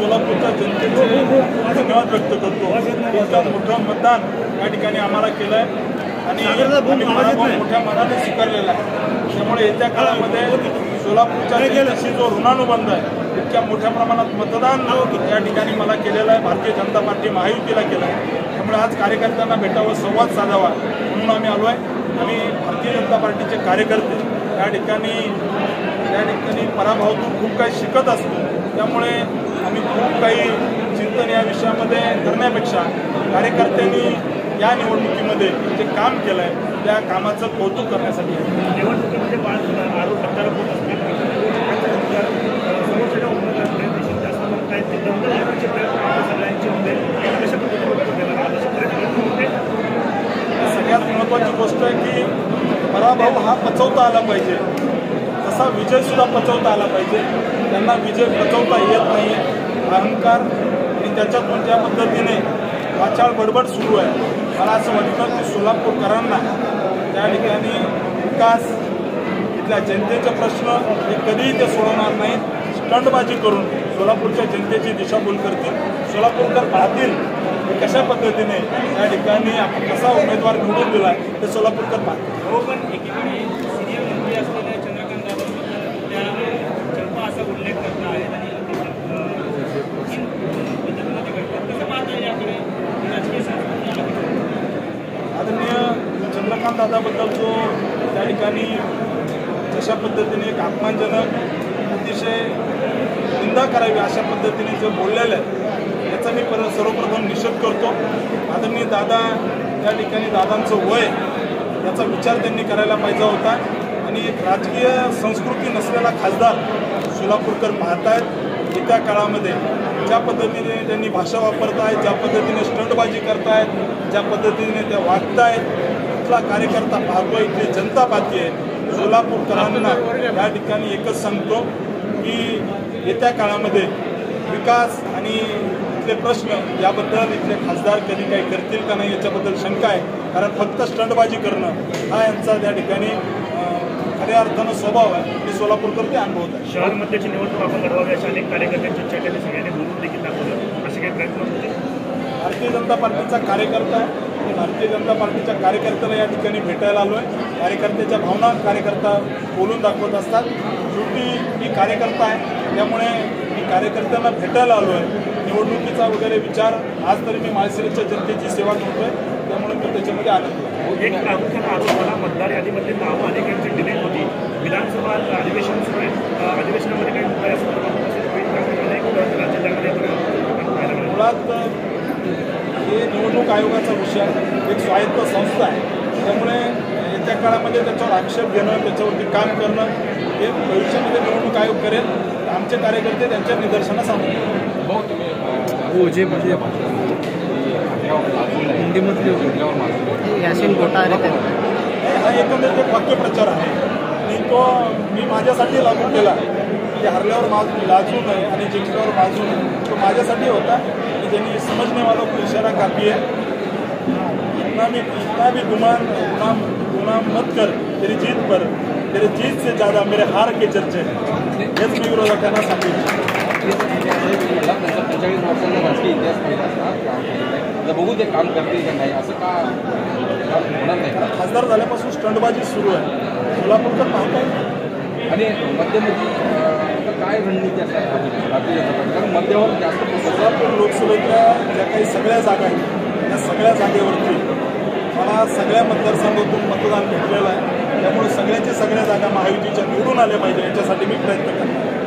सोलापूरच्या जनतेचे धन्यवाद व्यक्त करतो. इतकं मोठं मतदान या ठिकाणी आम्हाला केलं आहे आणि मोठ्या मनाने स्वीकारलेला आहे. त्यामुळे येत्या काळामध्ये सोलापूरच्या जनतेशी जो ऋणानुबंध आहे इतक्या मोठ्या प्रमाणात मतदान या ठिकाणी मला केलेलं आहे. भारतीय जनता पार्टी महायुतीला केलं आहे. त्यामुळे आज कार्यकर्त्यांना भेटावं, संवाद साधावा म्हणून आम्ही आलो आहे. आम्ही भारतीय जनता पार्टीचे कार्यकर्ते या ठिकाणी पराभवातून खूप काही शिकत असतो. त्यामुळे आम्ही खूप काही चिंतन या विषयामध्ये करण्यापेक्षा कार्यकर्त्यांनी या निवडणुकीमध्ये जे काम केलं आहे त्या कामाचं कौतुक करण्यासाठी निवडणुकीमध्ये आरोप करणारा कोण असतील समोरच्या उमेदवारांकडे देखील जास्त म्हणता येते दंड घेण्याचे प्रयत्न सगळ्यांचे होते. कशा पद्धतीने सगळ्यात महत्त्वाची गोष्ट आहे की पराभव हा पचवता आला पाहिजे, तसा विजयसुद्धा पचवता आला पाहिजे. त्यांना विजय पचवता येत नाही आहे. अहंकार आणि त्याच्यातून ज्या पद्धतीने वाचाळ बडबड सुरू आहे, मला असं वाटतं की सोलापूरकरांना त्या ठिकाणी विकास, इथल्या जनतेचे प्रश्न हे कधीही ते सोडवणार नाहीत. स्टंटबाजी करून सोलापूरच्या जनतेची दिशाभूल करतील. सोलापूरकर पाहतील कशा पद्धतीने या ठिकाणी आपण कसा उमेदवार निवडून दिला आहे ते सोलापूरकर पाहतील. हो, पण एकीकडे सिनियर मंत्री असलेल्या चंद्रकांत दादांबद्दल त्या चंपा असा उल्लेख करत आहेत आणि कसं पाहता याकडे राजकीय आदरणीय चंद्रकांत दादाबद्दल जो त्या ठिकाणी जशा पद्धतीने एक अपमानजनक, अतिशय निंदा करावी अशा पद्धतीने जे बोललेलं आहे याचा मी सर्वप्रथम निषेध करतो. आदरणीय दादा त्या ठिकाणी दादांचं वय याचा विचार त्यांनी करायला पाहिजे होता आणि एक राजकीय संस्कृती नसलेला खासदार सोलापूरकर पाहत आहेत. येत्या काळामध्ये ज्या पद्धतीने त्यांनी भाषा वापरत आहेत, ज्या पद्धतीने स्टंटबाजी करतायत, ज्या पद्धतीने ते वागतायत, इथला कार्यकर्ता पाहतोय, इथली जनता पाहते आहे. सोलापूरकरांना या ठिकाणी एकच सांगतो की येत्या काळामध्ये विकास आणि इथले प्रश्न याबद्दल इथले खासदार कधी काही करतील का नाही याच्याबद्दल शंका आहे. कारण फक्त स्टंटबाजी करणं हा यांचा त्या ठिकाणी खऱ्या अर्थानं स्वभाव आहे आणि सोलापूरकर ते अनुभवत आहे. शहरमध्येची निवडणूक आपण लढवावी अशा अनेक कार्यकर्त्यांच्या चर्चेने सगळ्यांनी बोलून देखील दाखवलं. असे काही प्रयत्न होते. भारतीय जनता पार्टीचा कार्यकर्ता आहे. भारतीय जनता पार्टीच्या कार्यकर्त्याला या ठिकाणी भेटायला आलो आहे. कार्यकर्त्याच्या भावना कार्यकर्ता बोलून दाखवत असतात. शेवटी मी कार्यकर्ता आहे, त्यामुळे मी कार्यकर्त्यांना भेटायला आलो आहे. निवडणुकीचा वगैरे विचार आज तरी मी माळशिरसच्या जनतेची सेवा करतोय, त्यामुळे मी त्याच्यामध्ये आनंद आहे. एक प्रामुख्याने आरोप मला मतदार यादीमधली नावं अनेकांची डिलीट होती. विधानसभा अधिवेशन सुरू आहे, अधिवेशनामध्ये काही मुद्दा मुळात हे निवडणूक आयोगाचा विषय एक स्वायत्त संस्था आहे. त्यामुळे येत्या काळामध्ये त्याच्यावर आक्षेप घेणं, त्याच्यावरती काम करणं हे भविष्यामध्ये निवडणूक आयोग करेल. आमचे कार्यकर्ते त्यांच्या निदर्शनास आणतील. जे म्हणजे यासीन घोटाळे हा एकंदरीत एक वाक्यप्रचार आहे आणि तो मी माझ्यासाठी लागू केला की हरल्यावर लाजू नये आणि जिंकल्यावर माजू नये. तो माझ्यासाठी होता की ज्यांनी समजने वालों को इशारा काफी है. इतना भी गुनाह मत कर, तेरी जीत पर, तेरी जीत से ज़्यादा मेरे हार के चर्चे हैं. हेच मी विरोधकांना सांगितलं. 45 वर्षांचा राजकीय इतिहास पाहिला असता बघू ते काम करतील का नाही असं का होणार नाही. खासदार झाल्यापासून स्टंटबाजी सुरू आहे. सोलापूरकर पाहत आहे आणि मध्यमध्ये काय रणनीती असतात भारतीय जनता पार्टी, कारण मध्यावर जास्त सोलापूर लोकसभेतल्या ज्या काही सगळ्या जागा आहेत त्या सगळ्या जागेवरती मला सगळ्या मतदारसंघातून मतदान भेटलेलं आहे. त्यामुळे सगळ्या जागा महायुतीच्या निवडून आल्या पाहिजे याच्यासाठी मी प्रयत्न करतो.